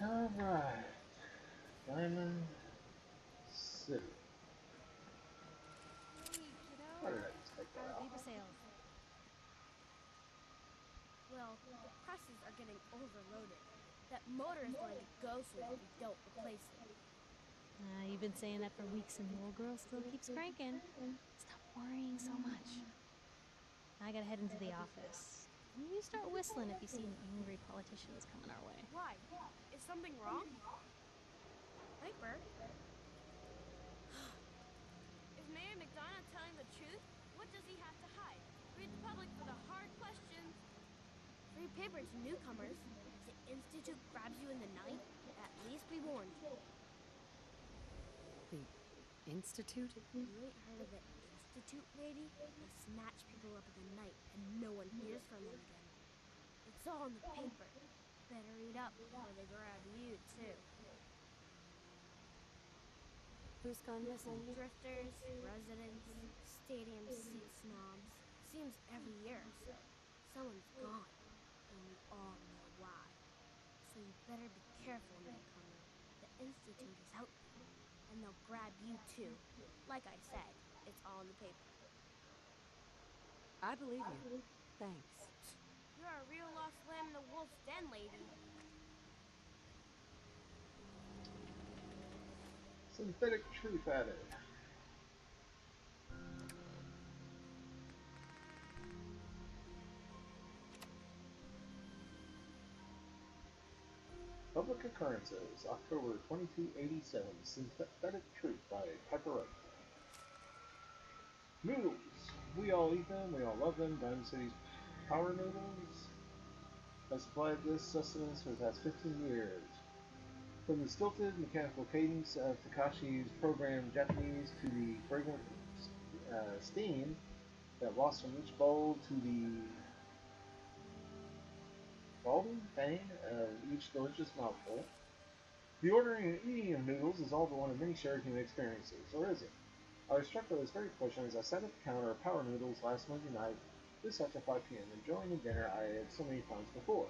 Alright. Diamond City. Hey, Why kiddo. did I just take How that are out? paper sales? Well, the presses are getting overloaded. That motor is going to go soon if we don't replace it. You've been saying that for weeks and the old girl still keeps cranking. Stop worrying so much. I gotta head into the office. You start whistling if you see any angry politicians coming our way. Why? Is something wrong? Piper? Is Mayor McDonough telling the truth? What does he have to hide? Read the public for the hard questions. Free paper to newcomers. If the Institute grabs you in the night, at least we warned you. The Institute? You ain't heard of the Institute, lady? They snatch people up in the night and no one hears from them again. It's all in the paper. Better read up before they grab you, too. Who's gone missing? Drifters, residents, stadium seat snobs. Seems every year or so. Someone's gone, and we all know why. So you better be careful, newcomer. The Institute is out there, and they'll grab you too. Like I said, it's all in the paper. I believe you. Thanks. You're a real lost lamb in the wolf's den, lady. Synthetic truth added. Public Occurrences, October 2287. Synthetic Truth by Pepperoni. Noodles. We all eat them, we all love them. Diamond City's Power Noodles has supplied this sustenance for the past 15 years. From the stilted mechanical cadence of Takashi's programmed Japanese to the fragrant steam that wafts from each bowl to the scalding pain of each delicious mouthful, the ordering and eating of noodles is all but one of many shared human experiences, or is it? I was struck by this very question as I sat at the counter of Power Noodles last Monday night, just after 5 p.m., enjoying a dinner I had so many times before.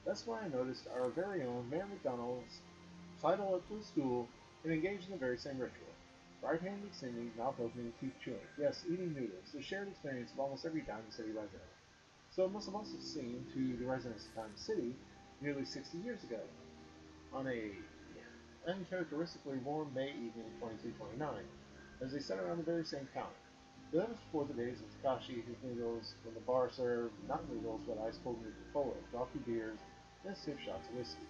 That's when I noticed our very own Mayor McDonald's sidle up to a stool and engage in the very same ritual. Right hand extending, mouth opening, teeth chewing. Yes, eating noodles, the shared experience of almost every Diamond City resident. So it must have also seemed to the residents of Diamond City nearly 60 years ago, on a uncharacteristically warm May evening in 2229, as they sat around the very same counter. But that was before the days of Takashi, his noodles, when the bar served not noodles but ice cold Nuka-Cola, frothy beers, and stiff shots of whiskey.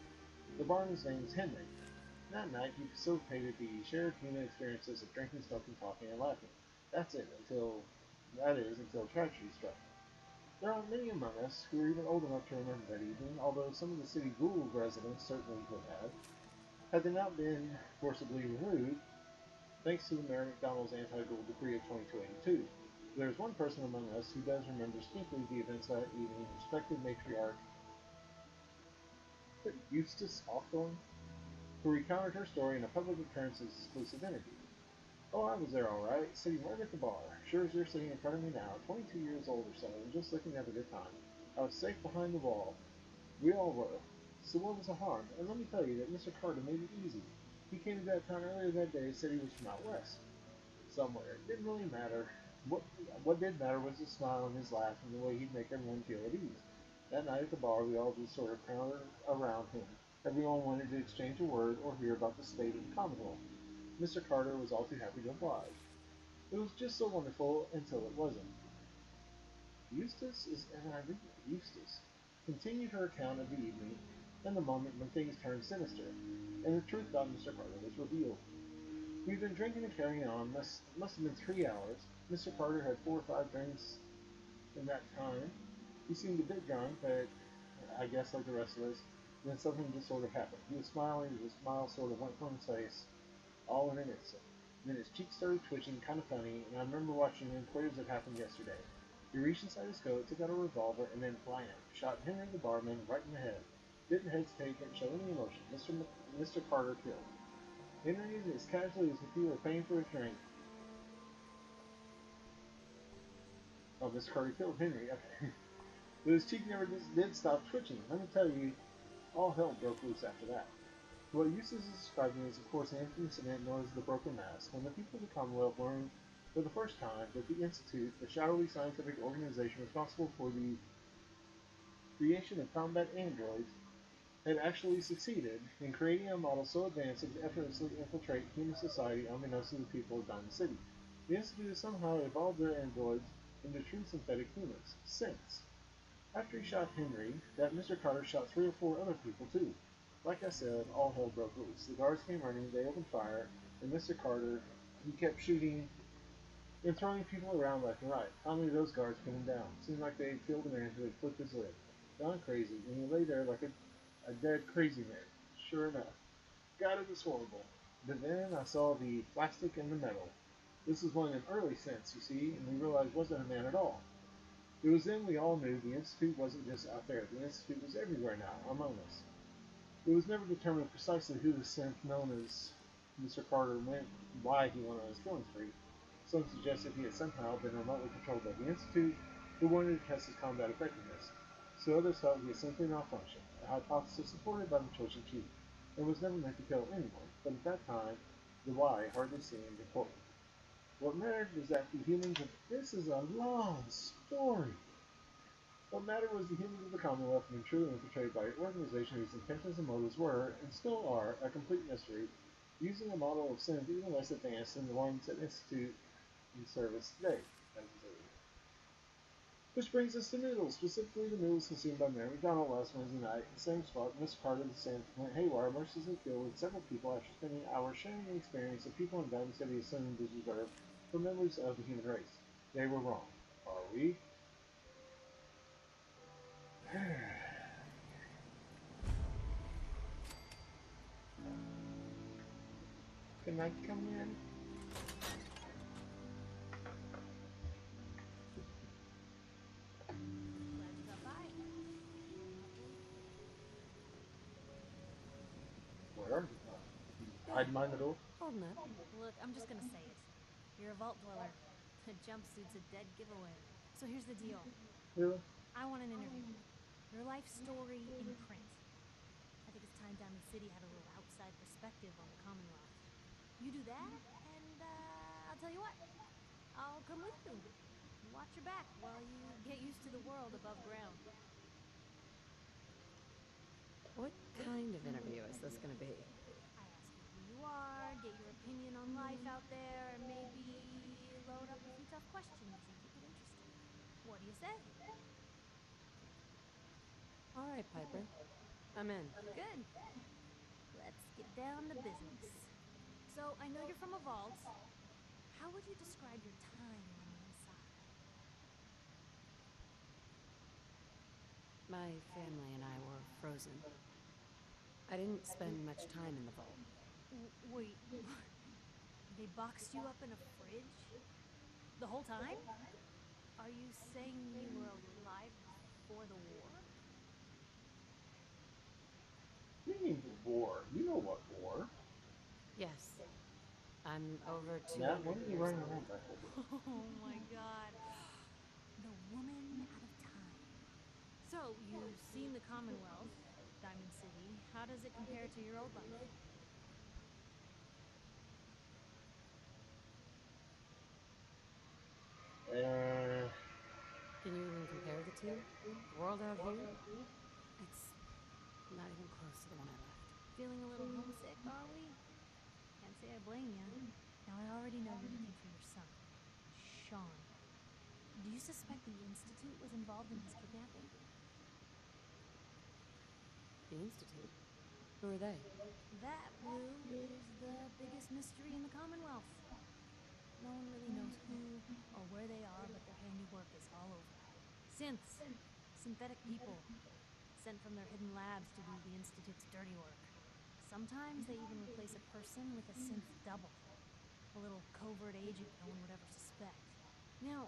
The barman's name was Henry. That night he facilitated the shared human experiences of drinking, smoking, talking, and laughing. That is, until tragedy struck. There are many among us who are even old enough to remember that evening, although some of the city Gould residents certainly would have, had they not been forcibly removed, thanks to Mayor McDonald's anti-Gould decree of 2282. There is one person among us who does remember distinctly the events that evening, respected matriarch Eustace Hawthorne, who recounted her story in a Public Occurrences exclusive interview. Oh, I was there all right, sitting right at the bar, sure as you're sitting in front of me now, 22 years old or so, and just looking to have a good time. I was safe behind the wall. We all were. So what was the harm? And let me tell you that Mr. Carter made it easy. He came to that town earlier that day, said he was from out west. Somewhere. It didn't really matter. What did matter was his smile and his laugh and the way he'd make everyone feel at ease. That night at the bar, we all just sort of crowded around him. Everyone wanted to exchange a word or hear about the state of the Commonwealth. Mr. Carter was all too happy to oblige. It was just so wonderful until it wasn't. Eustace continued her account of the evening and the moment when things turned sinister, and the truth about Mr. Carter was revealed. We'd been drinking and carrying on, must have been 3 hours. Mr. Carter had 4 or 5 drinks in that time. He seemed a bit drunk, but I guess like the rest of us, then something just sort of happened. He was smiling, the smile sort of went from his face, all in an instant. Then his cheeks started twitching, kind of funny, and I remember watching him quite as it happened yesterday. He reached inside his coat, took out a revolver, and then blam! Shot Henry the barman right in the head. Didn't hesitate, didn't show any emotion. Mr. Carter killed. Henry as casually as if he were paying for his drink. Oh, Mr. Carter killed Henry. Okay. But his cheek never did stop twitching. Let me tell you, all hell broke loose after that. What uses is describing is, of course, the infamous event known as the Broken Mask, when the people of the Commonwealth learned for the first time that the Institute, the shadowy scientific organization responsible for the creation of combat androids, had actually succeeded in creating a model so advanced it could effortlessly infiltrate human society unbeknownst to the people of Diamond City. The Institute has somehow evolved their androids into true synthetic humans, since. After he shot Henry, that Mr. Carter shot 3 or 4 other people too. Like I said, all hell broke loose. The guards came running, they opened fire, and Mr. Carter, he kept shooting and throwing people around left and right. Finally, those guards put him down. Seemed like they had killed a man who had flipped his lid. Gone crazy, and he lay there like a dead crazy man. Sure enough. God, it was horrible. But then I saw the plastic and the metal. This was one of the early scents, you see, and we realized it wasn't a man at all. It was then we all knew the Institute wasn't just out there. The Institute was everywhere now, among us. It was never determined precisely who the synth known as Mr. Carter went and why he went on his killing spree. Some suggested he had somehow been remotely controlled by the Institute, who wanted to test his combat effectiveness. So others thought he had simply malfunctioned, a hypothesis supported by the chosen chief, and was never meant to kill anyone, but at that time, the why hardly seemed important. What mattered was that the humans of this is a long story. What mattered was the humans of the Commonwealth being truly infiltrated by an organization whose intentions and motives were, and still are, a complete mystery, using a model of synth even less advanced than the ones that institute in service today. Which brings us to noodles, specifically the noodles consumed by Mary McDonald last Wednesday night. In the same spot, Miss Carter the synth went haywire, mercilessly killed several people after spending hours sharing the experience that people in Diamond City assumed to deserve for members of the human race. They were wrong. Are we? Can I come in? Glad you got by. Where are you? Hide behind the door? Holding up. Look, I'm just gonna say it. You're a vault dweller. The jumpsuit's a dead giveaway. So here's the deal. Really? I want an interview. Your life story in print. I think it's time Diamond City had a little outside perspective on the Commonwealth. You do that, and I'll tell you what. I'll come with you. Watch your back while you get used to the world above ground. What kind of interview is this going to be? I ask you who you are, get your opinion on life out there, and maybe load up a few tough questions and keep it interesting. What do you say? All right, Piper. I'm in. Good. Let's get down to business. So, I know you're from a vault. How would you describe your time on the inside? My family and I were frozen. I didn't spend much time in the vault. Wait, they boxed you up in a fridge? The whole time? Are you saying you were alive before the war? You mean war? You know what war? Yes. I'm over 200 Now, when are you years running old. around back there? Oh my god. The woman out of time. So, you've seen the Commonwealth, Diamond City. How does it compare to your old life? Can you even compare the two? The world out here? It's not even close to the one I left. Feeling a little homesick, are we? Can't say I blame you. Now, I already know you're looking for your son, Sean. Do you suspect the Institute was involved in his kidnapping? The Institute? Who are they? That, Blue, is the biggest mystery in the Commonwealth. No one really knows who or where they are, but their handiwork is all over. Synths. Synthetic people. Sent from their hidden labs to do the Institute's dirty work. Sometimes they even replace a person with a synth double. A little covert agent no one would ever suspect. Now,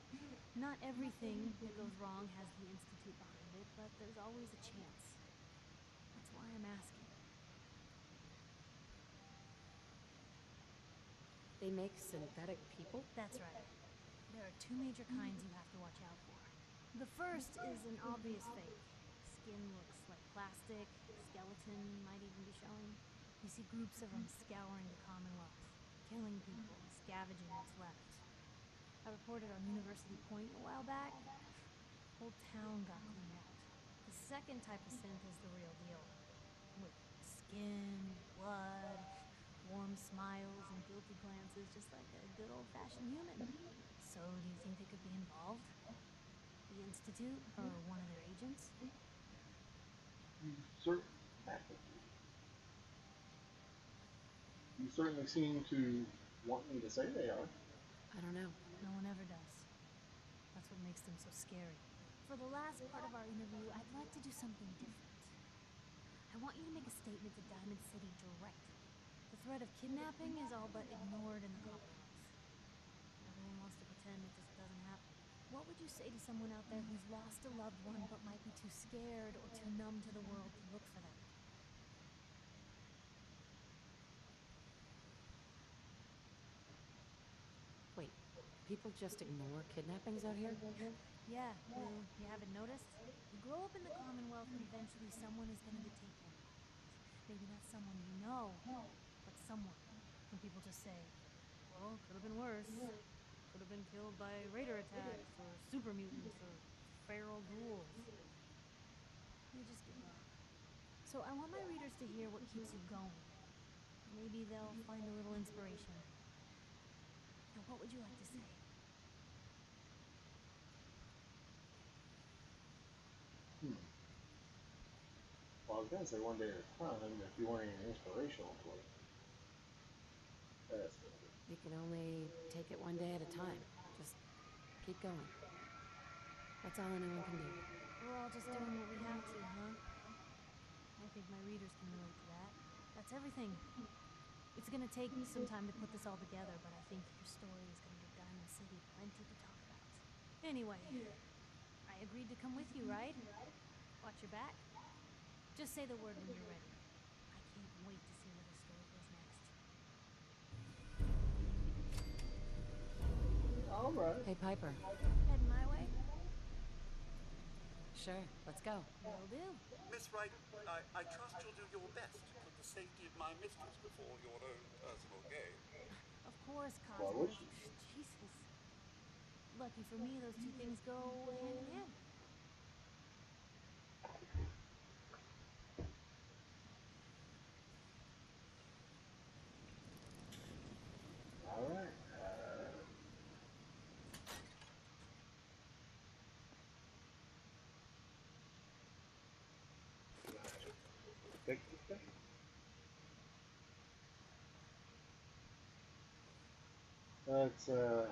not everything that goes wrong has the Institute behind it, but there's always a chance. That's why I'm asking. They make synthetic people? That's right. There are two major kinds you have to watch out for. The first is an obvious fake. Skin looks like plastic, skeleton might even be showing. You see groups of them scouring the Commonwealth, killing people and scavenging what's left. I reported on University Point a while back. Whole town got cleaned out. The second type of synth is the real deal. With skin, blood, warm smiles, and guilty glances, just like a good old-fashioned human. So, do you think they could be involved? The Institute, or one of their agents? You certainly seem to want me to say they are. I don't know. No one ever does. That's what makes them so scary. For the last part of our interview, I'd like to do something different. I want you to make a statement to Diamond City directly. The threat of kidnapping is all but ignored in the Commonwealth. Everyone wants to pretend it just doesn't happen. What would you say to someone out there who's lost a loved one but might be too scared or too numb to the world to look for them? Wait, people just ignore kidnappings out here? Yeah, well, you haven't noticed? You grow up in the Commonwealth and eventually someone is gonna get taken. Maybe not someone you know, but someone. And people just say, well, could have been worse. Could have been killed by raider attacks, or super mutants, or feral ghouls. You just give up. So I want my readers to hear what keeps you going. Maybe they'll find a little inspiration. Now, what would you like to say? Well, I was going to say one day at a time if you want anything inspirational for you. That's good. You can only take it one day at a time. Just keep going. That's all anyone can do. We're all just doing what we have to, huh? I think my readers can relate to that. That's everything. It's gonna take some time to put this all together, but I think your story is gonna give Diamond City plenty to talk about. Anyway, I agreed to come with you, right? Watch your back. Just say the word when you're ready. I can't wait to see where this story goes next. All right. Hey, Piper. Heading my way? Sure, let's go. Will do. Miss Wright, I trust you'll do your best to put the safety of my mistress before your own personal gain. Of course, Why would Cosmos. you? Jesus. Lucky for me, those two things go hand in hand. All right. Take the thing. That's a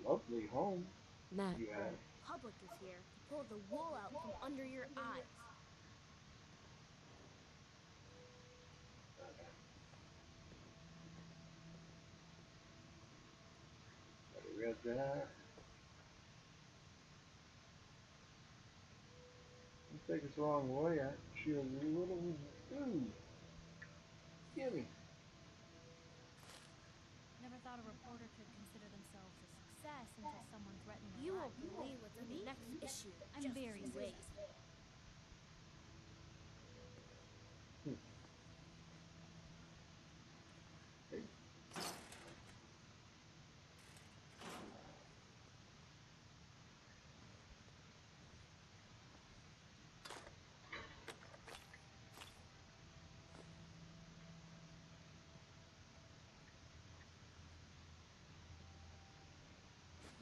lovely home Nat, you have. Public is here to pull the wool out from under your eyes. I read that. Don't take us the wrong way. She a little ooh. Gimme. Never thought a reporter could consider themselves a success until someone threatened their You life. won't believe what's in the next issue. I'm Just very you wait. Hey.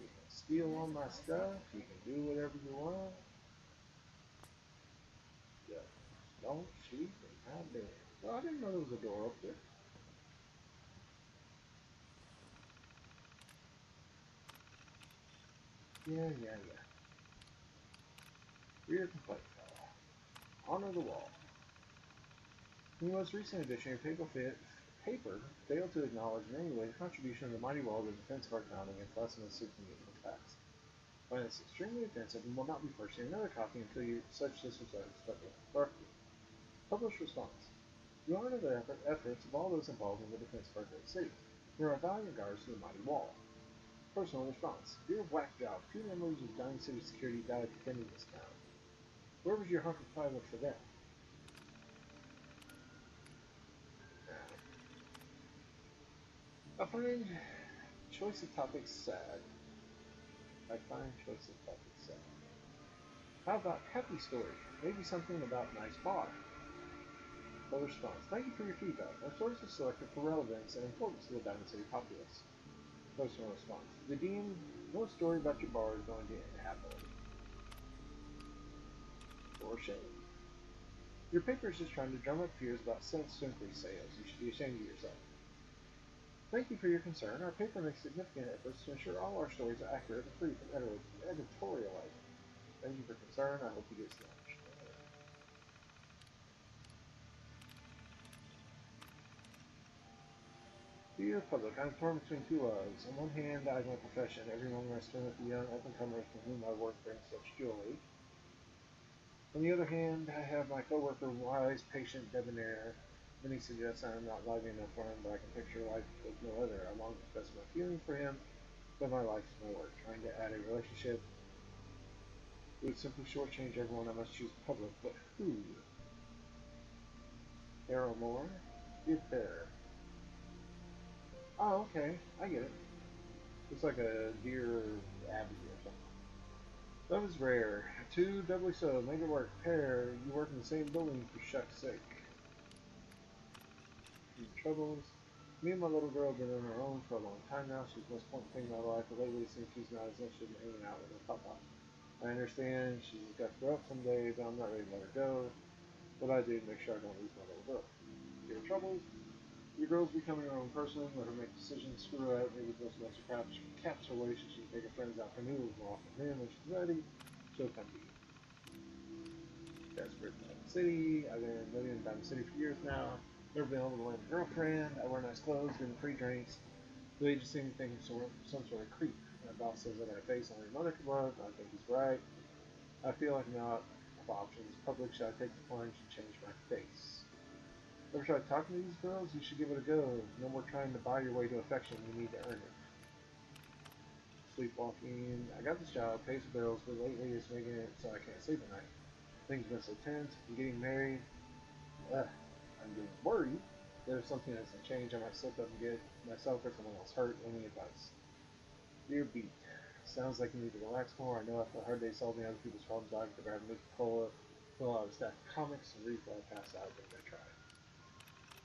You can steal all my stuff. You can do whatever you want. Just don't cheat and not dare. Well, I didn't know there was a door up there. Yeah. Reader complaint. Honor the wall. In the most recent edition, paper failed to acknowledge in any way the contribution of the mighty wall to the defense of our town against less than significant attacks. I find this extremely offensive and will not be purchasing another copy until such disrespect is corrected. Published response. We honor the efforts of all those involved in the defense of our great city. Here are our regards to the mighty wall. Personal response. Dear Whackjob, 2 members of Diamond City Security died defending this town. Where was your 100 pilot for them? I find choice of topics sad. I find choice of topics sad. How about happy story? Maybe something about nice bar. Full response. Thank you for your feedback. Our stories are selected for relevance and importance to the Diamond City populace. Personal response. The Dean, no story about your bar is going to end happily. For shame. Your paper is just trying to drum up fears about cents to increase sales. You should be ashamed of yourself. Thank you for your concern. Our paper makes significant efforts to ensure all our stories are accurate and free from editorializing. Thank you for concern. I hope you get snatched. Dear Public, I'm torn between two loves. On one hand, I have my profession. Every moment I spend with the young up-and-comers for whom my work brings such joy. On the other hand, I have my coworker, wise, patient, debonair. Many suggest I am not lively enough for him, but I can picture life with no other. I long to express my feeling for him, but my life is my work. Trying to add a relationship would simply shortchange everyone. I must choose Public, but who? Errol Moore? Dear Bear. Oh, okay. I get it. Looks like a Dear Abby or something. Love is rare. Two, doubly so. Make it work. Pair, you work in the same building for shuck's sake. Troubles. Me and my little girl have been on our own for a long time now. She's the most important thing in my life, but lately it seems she's not as interested in hanging out with her papa. I understand she's got to grow up someday, but I'm not ready to let her go. What I do to make sure I don't lose my little girl. Your troubles? Your girl's becoming her own person, let her make decisions, screw her out, maybe those semester caps her way so she can take her friends out for noodles more often. Then when she's ready, she'll come to you. Desperate Diamond City. I've been living in Diamond City for years now. Never been able to land a girlfriend. I wear nice clothes, getting free drinks. They just seem to think I'm some sort of creep. My boss says I got a face only a mother could love. I think he's right. I feel like I'm out of options. Public, should I take the plunge and change my face? Ever tried talking to these girls? You should give it a go. No more trying to buy your way to affection. You need to earn it. Sleepwalking. I got this job, pays the bills, but lately it's making it so I can't sleep at night. Things have been so tense. I'm getting married. I'm getting worried that if something doesn't change, I might slip up and get myself or someone else hurt. Any advice? Dear Beat. Sounds like you need to relax more. I know after a hard day solving other people's problems, I could grab a Cola, fill out a stack of comics, and read while I pass out. Give it a try.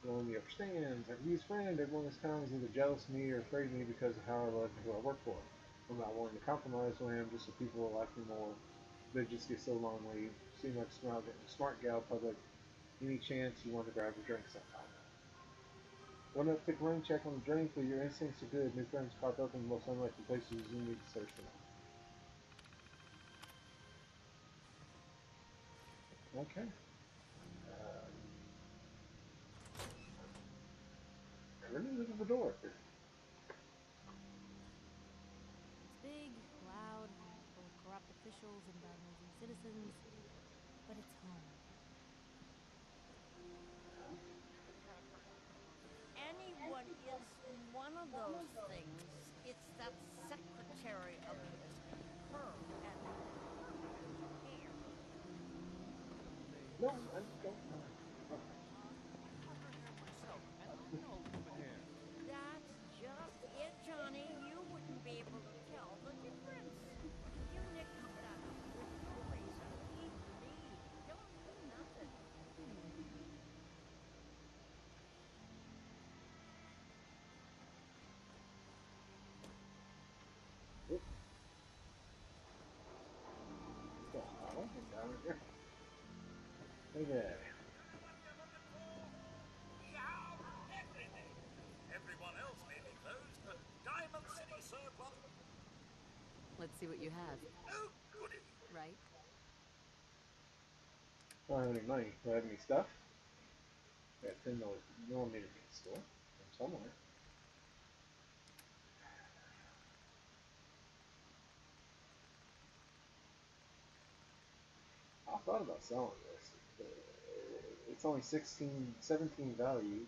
No one understands. I can be his friend. Everyone in this town is either jealous of me or afraid of me because of how I look and who I work for. I'm not willing to compromise with him just so people will like me more. They just get so lonely. Seem like a smart gal. Public. Any chance you want to grab a drink sometime? Want to pick a rain check on the drink, but your instincts are good. New friends pop up in the most unlikely places you need to search for them. Okay. Let me look at the door. It's big, loud, full of corrupt officials and bad-nosing citizens, but it's home. Anyone is one of those things. It's that secretary of yours, her and her hair. No, I don't know. Cut her hair myself, and no human hair. That's just it, Johnny. You wouldn't be able to tell the difference. You nicked that up with your razor. Easily. Don't do nothing. Okay. Everything. Everyone else may be closed, but Diamond City surplus. Let's see what you have. Oh, goody. Right? I don't have any money. Do I have any stuff? I got 10 millimeter pistol from somewhere. I thought about selling this. It's only 17 value,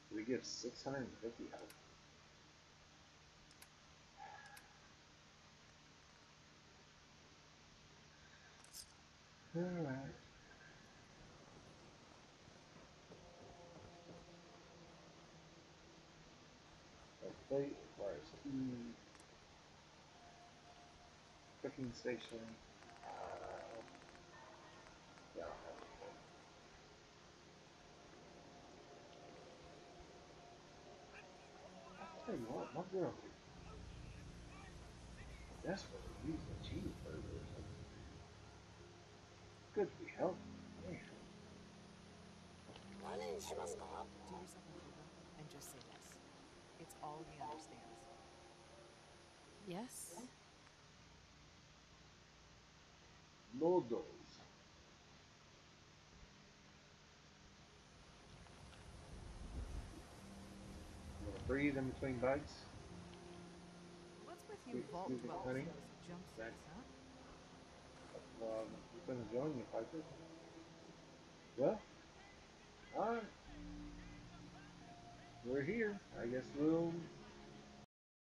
but it gives 650 health. Alright. Plate requires key. Cooking station. Yeah, I don't have anything. I'll tell you what, my girl could desperately use a cheeseburger or something. Good to be healthy. Man. Do yourself a favor and just say yes. It's all he understands. Yes? Noodles. You want to breathe in between bites? What's with you vault Excuse me, dwellers honey. in those jumpsuits, huh? You've been enjoying your Piper? Well, alright. We're here. I guess we'll